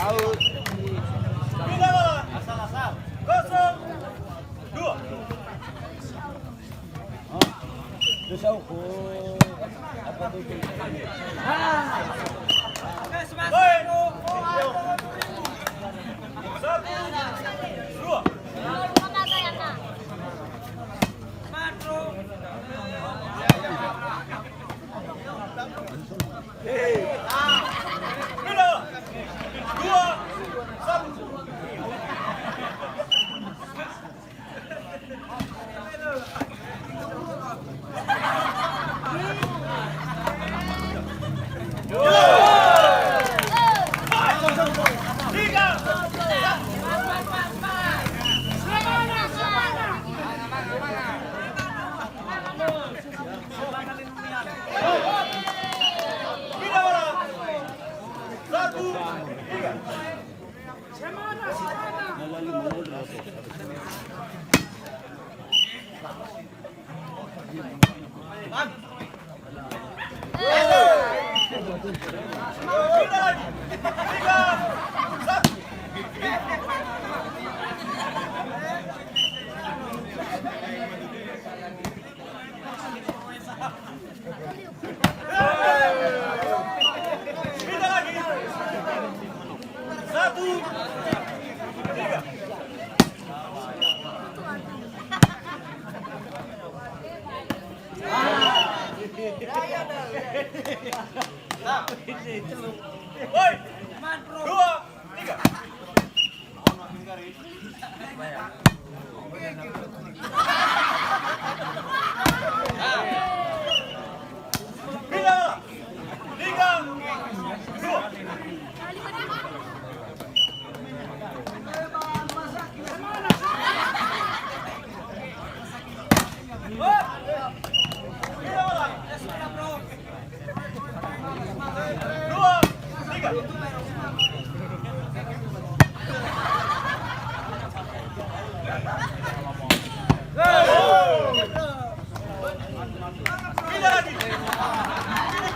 Out. Asal-asal. 0-2. Terus aku apa tuh? Baik. 1, 2. Pindah. 2, 1. Woi, 2, 3. Bila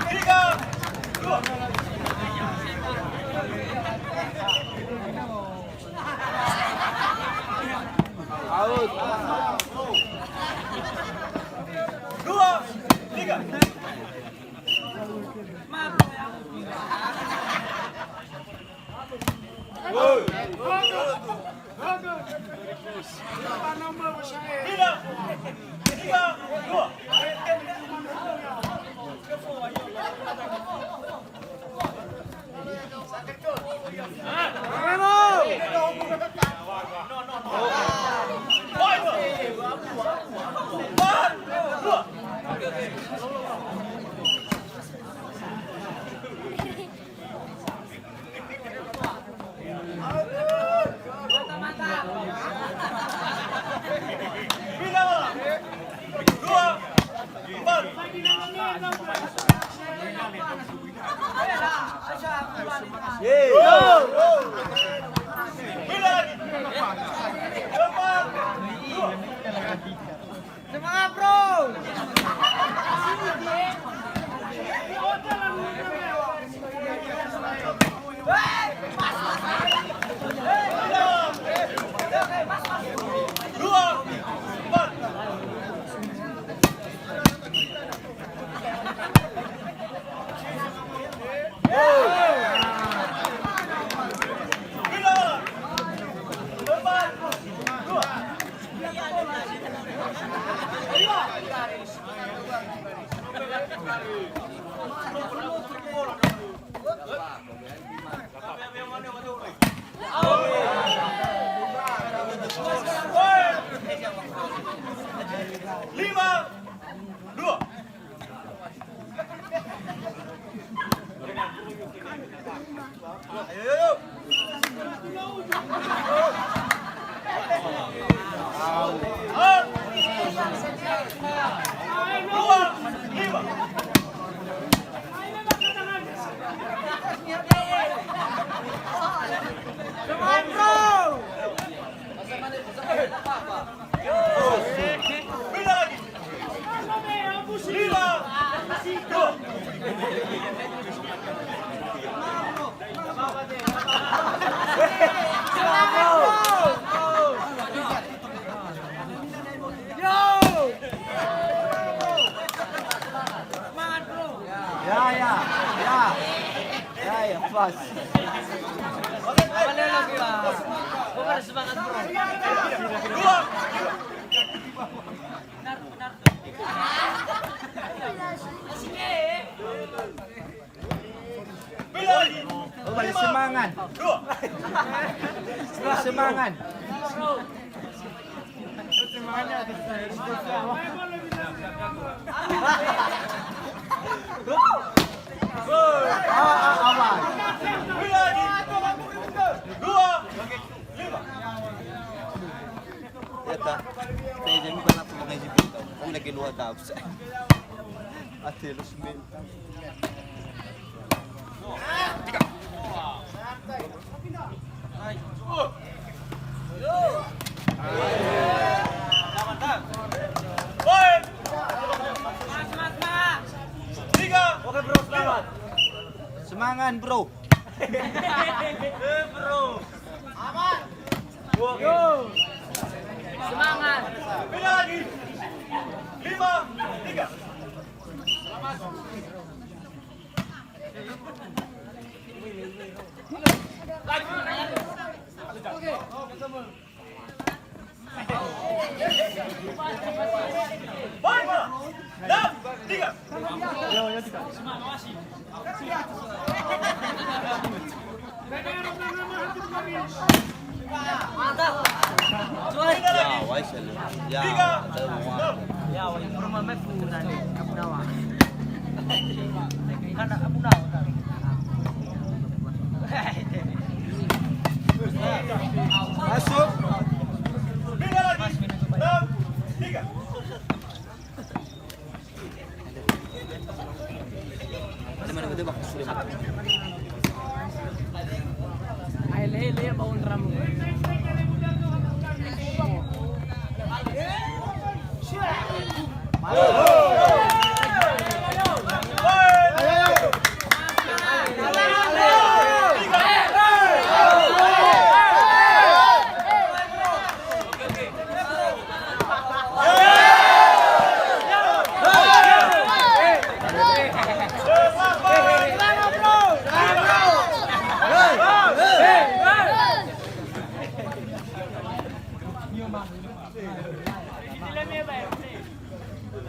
3, 2. Out. 2, 3. Bila 3, 2. Semangat, bro. bos. Boleh lagi lah. Bukan semangat bro. 2. Bila lagi. Oh, balik semangat. 2. Semangat. Aman. Bila lagi. 2. 5. Ya tak. Saya jadi bukan aku mengaji bintang. Aku lagi luar tahu. Ati lu sembil. Poin. 3. Oke bro, selamat. Semangat bro. Semangat. Bila lagi. 5. 3. Poin. 6. 3. Ya, wais lu. Ya, ada semua. Ya, wali rumah mefu tadi. Abu Nawa. Kan Abu Nawa tadi. Masuk. Bila lagi. 6. 3. Di mana betul bak sudah makan. Ay, lehe baun ramu.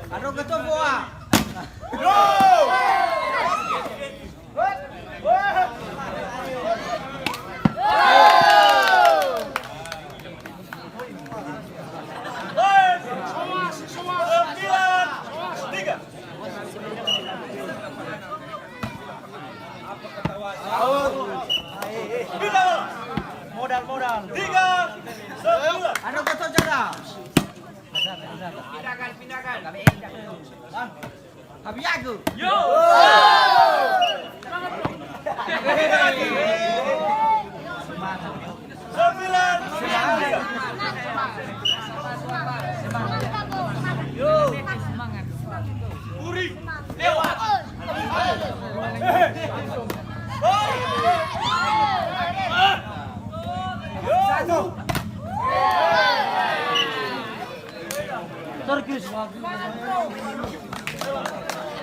Ano ka to, buwa? Modal. 3. 9. Ano ka to, Jara? Pindahkan. Kami Habi aku. Yo. Sembilan. Semangat. Uri. Lewat. Satu. Turkish.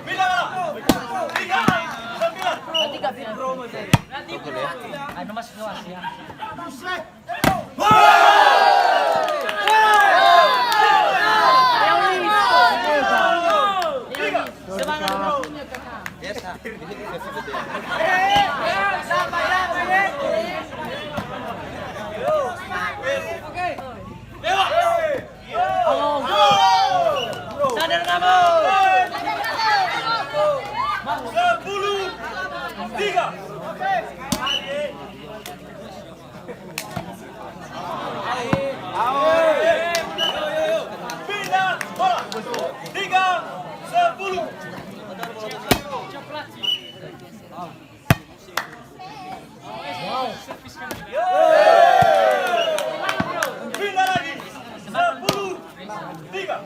Bilang. 3. 9. Nanti kami promo saya. Nanti ano mas luas ya. Semangat bro. Yes, ha. Ini kita betul. Sadar kamu. 10. 3. Pindah bola. 3. 10. Pindah lagi. 10. 3.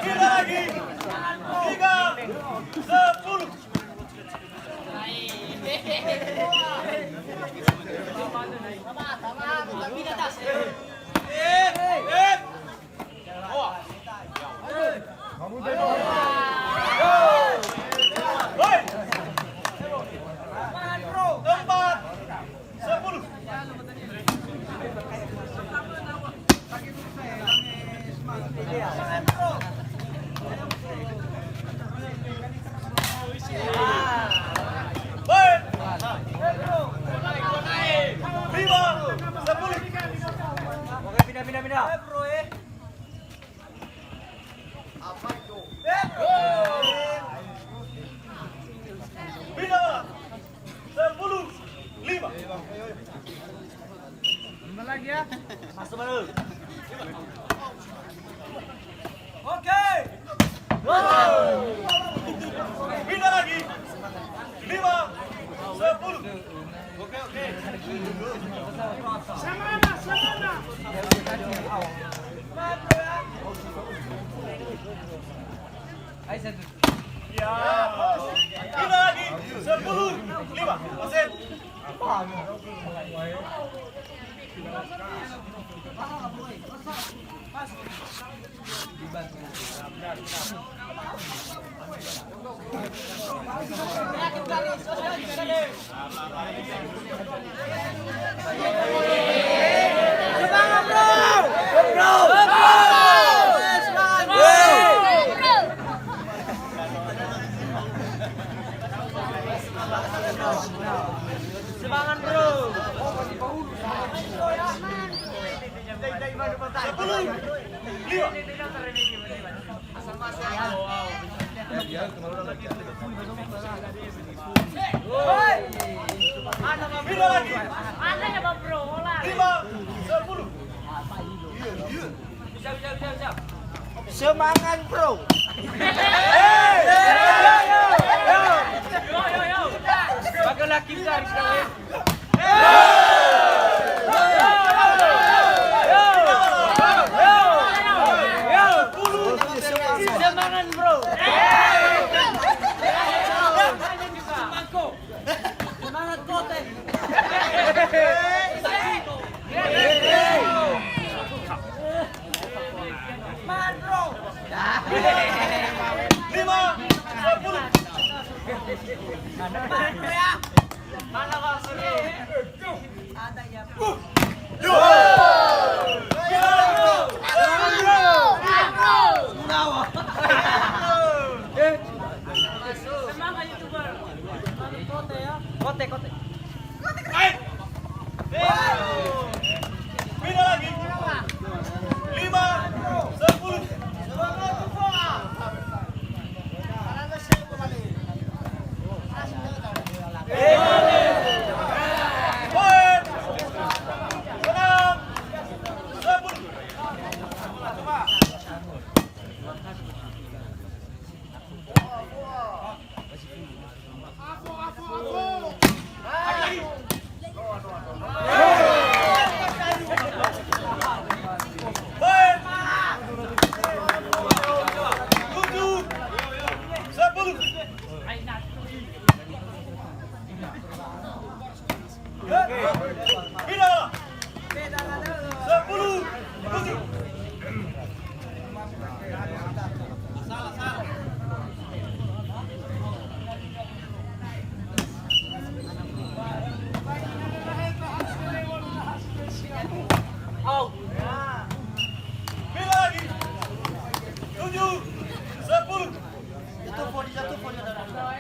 Pindah lagi. 3. 10. Pindah bola. 10-5. Lagi ya. Masuk baru. Oke. Pindah lagi. 5-10. Oke. Ayo satu. Ya. Pindah lagi. 10-5. Wasit. Semangat bro. Bro. Semangat bro. 10-5. Pindah lagi. Ada ya Bang Bro? 5-10. Bisa. Semangat bro. Yo. Bagai laki besar sekali. Semangat bro. Semangat kote. Semangat bro. 5-10. Mana Bang Suri? Ada ya. Semangat YouTuber. Kote ya. Kote. Pindah lagi. 5-10. Poin. 6-10. Poin. 7-10. Pindah. 10-7. Out. Pindah lagi. 7-10. Pindah lagi. 10-7.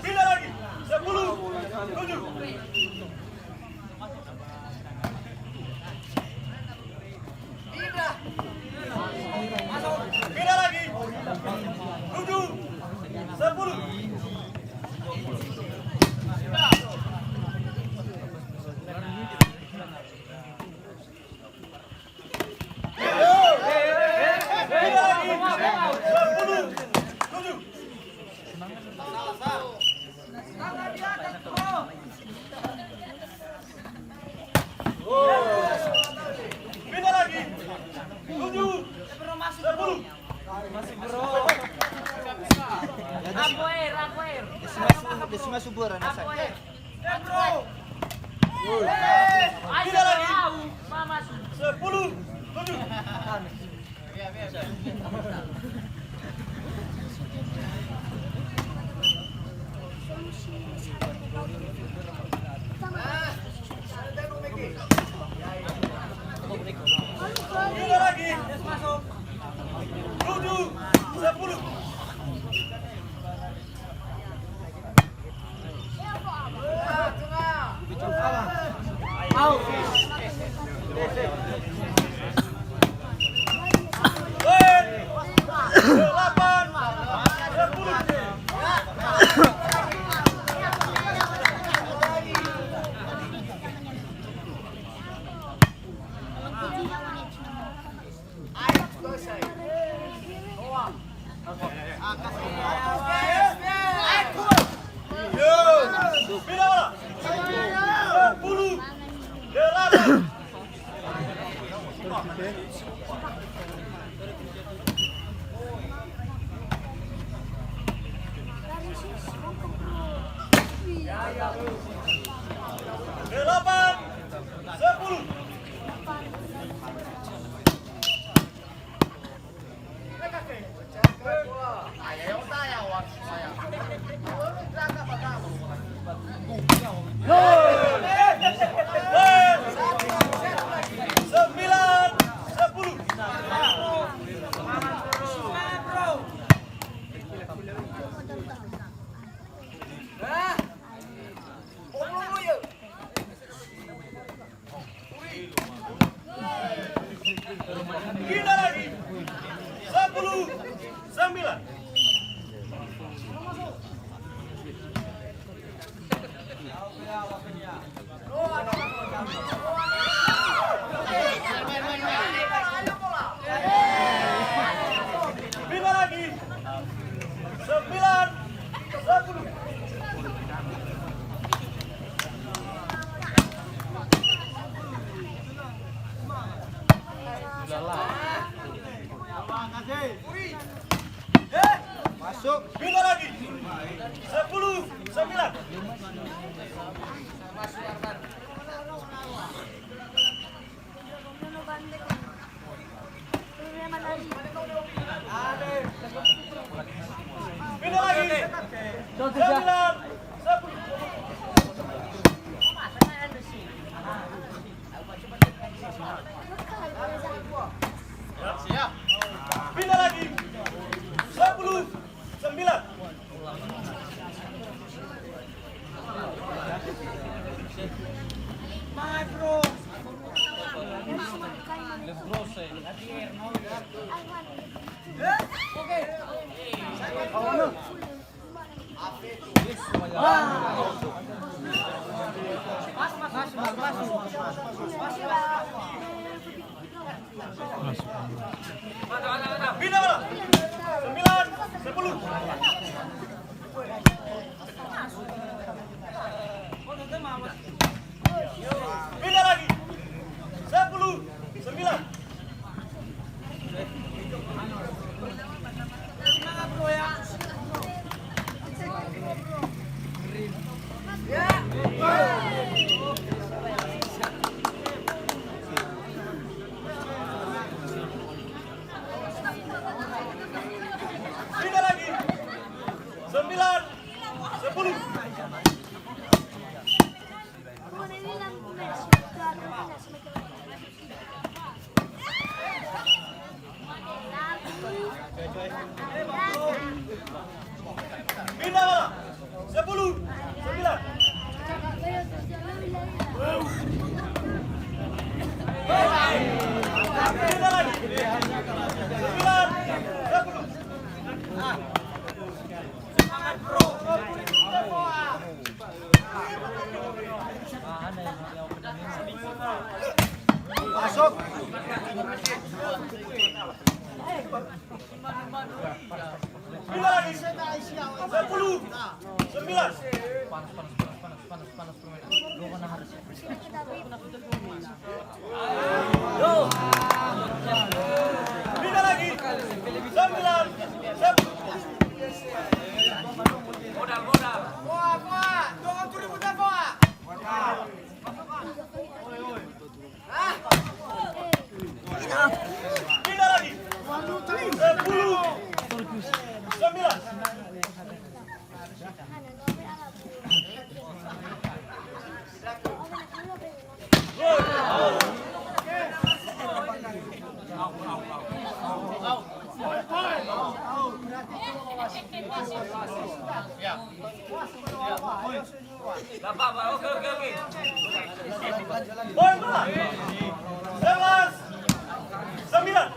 Pindah lagi. 7-10. Pindah lagi. 10-7. Pindah lagi. 7-10. Masih bro. Rapoer. Desima subur nasa. Rapoer. Bro. Ayo Pindah lagi. tahu. Mama 10-7. Kita lagi. 10-9. Kita lagi. 9-10. Masuk. Kita lagi. 10-9. Kita lagi. 9-10. Siap. Pindah lagi. 10-9. Semangat bro. Pindah bola. 9-10. Pindah lagi. 10-9. Semangat bro ya. Pindah lagi. 9-10. Pindah bola. 10-9. Pindah lagi. 9-10. Semangat bro. Masuk. Pindah lagi. 10-9. Pindah lagi. 9-10. Pindah lagi. 10-9. Poin bola. 11, 9.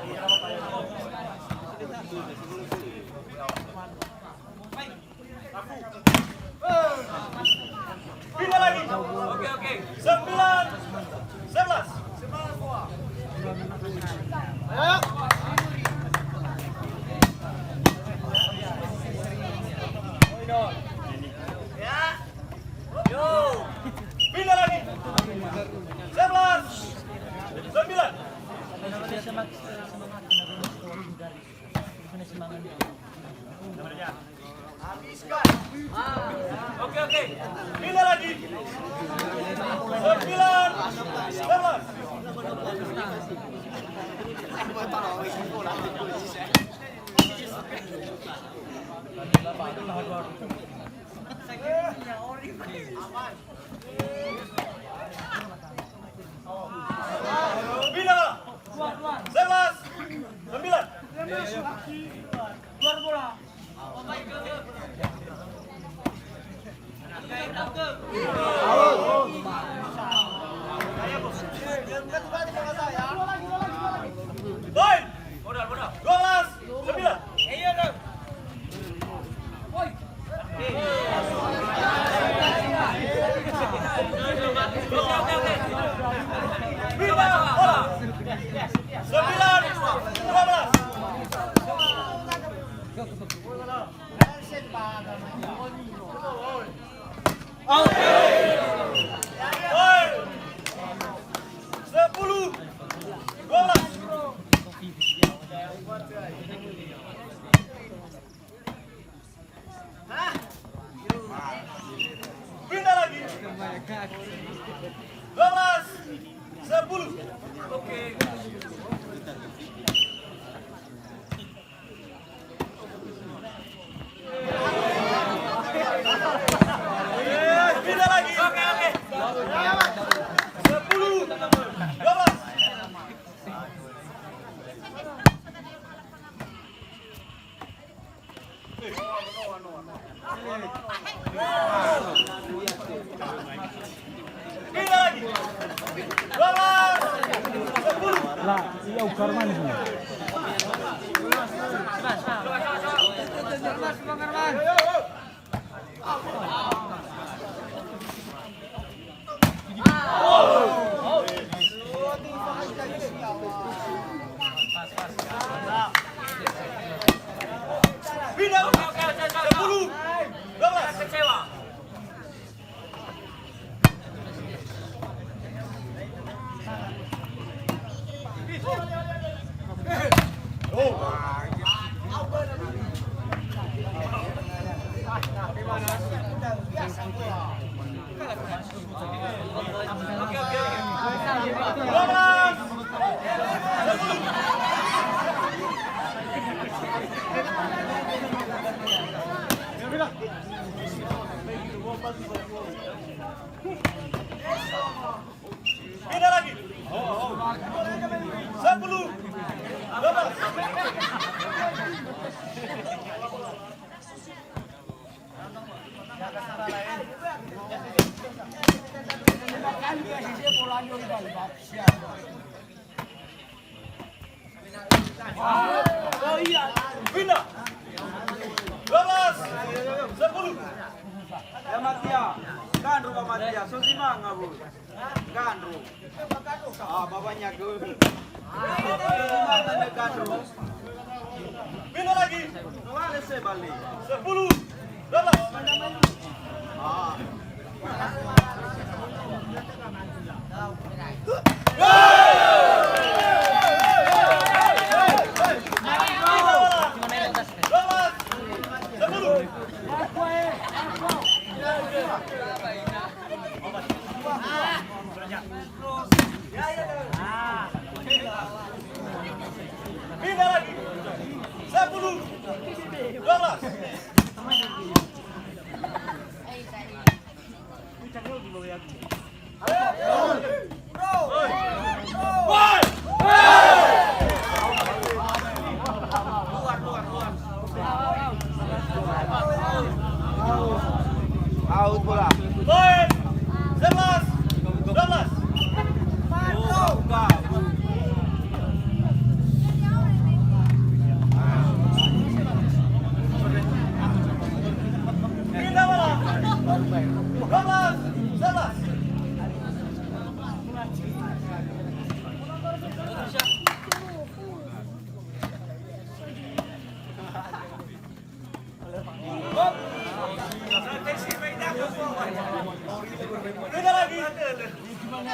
Pindah lagi. Oke. 9, 11. Pindah lagi. 11, 9. Oke. Pindah lagi. 9, 11. Pindah bola. 11, 9. Keluar bola. Poin. Modal. 12, 9. Pindah bola. 9, 12. Poin. 10, 12. Pindah lagi. 12, 10. Pindah lagi. 10, 12. Pindah lagi. 12, 10. Lah, iya ukar mana sih? Pindah. 10, 12. Kecewa. Pindah lagi. 10, 12. Pindah. 12, 10. Ya Matia, kan rumah Matia, so si Manga bu, kan bapaknya ke, mana kan Pindah lagi. kemana saya balik? 10, 12. Pindah lagi. 10, 12. Out bola. Poin. 11, 12. 12.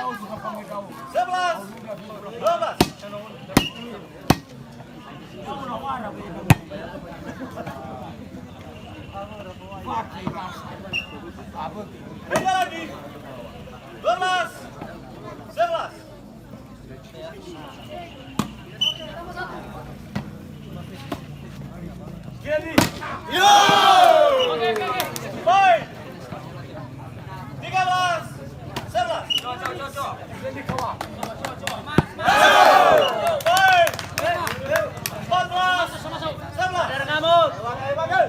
Pindah lagi. 12. 11. Jadi. Yo! Baik. 13. 11. Baik. 14. 11. Pindah. 11. 14.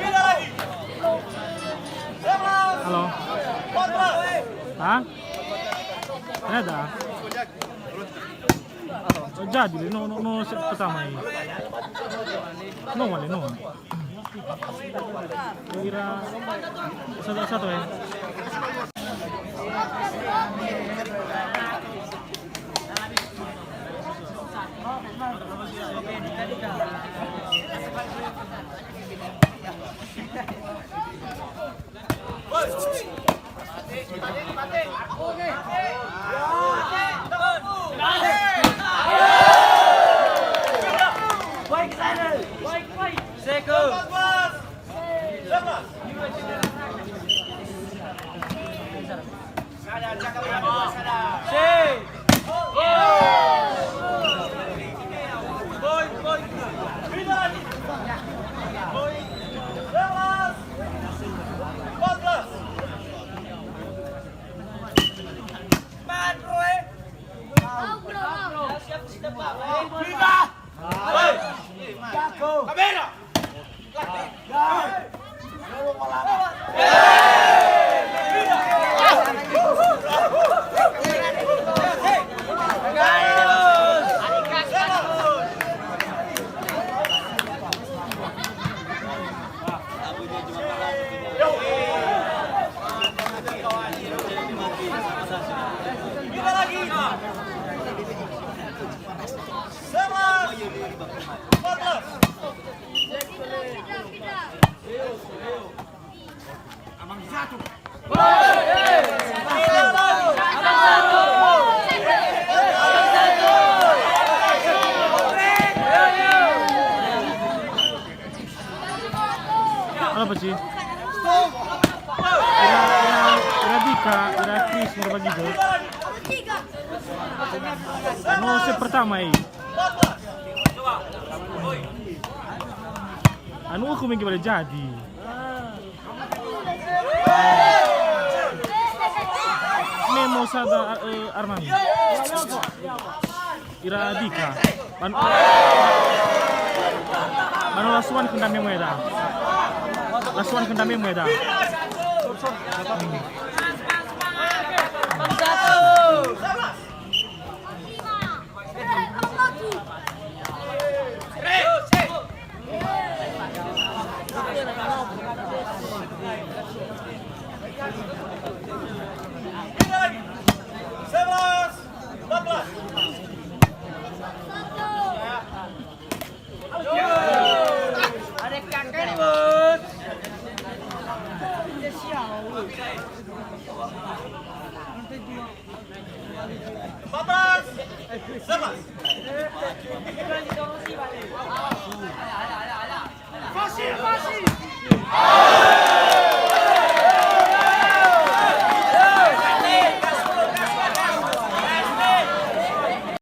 Pindah lagi. 11. Halo. 14. Hah? Ada? Oh, jadi, no set pertama ini. No, wale, no. Kira satu ya. Seko. 14. 11. Pindah lagi. 11. 14. Pindah. Kamera. Pindah lagi. 11. 14. Apa sih? Ira Dika, Ira Chris mau berbagi tuh. No set pertama ini. Anu aku mungkin boleh jadi. Memo sada Armani. Ira Dika. Mano lasuan kenda memo eda. Lasuan kenda memo eda. Pindah lagi. 11. 14. Papas. 11.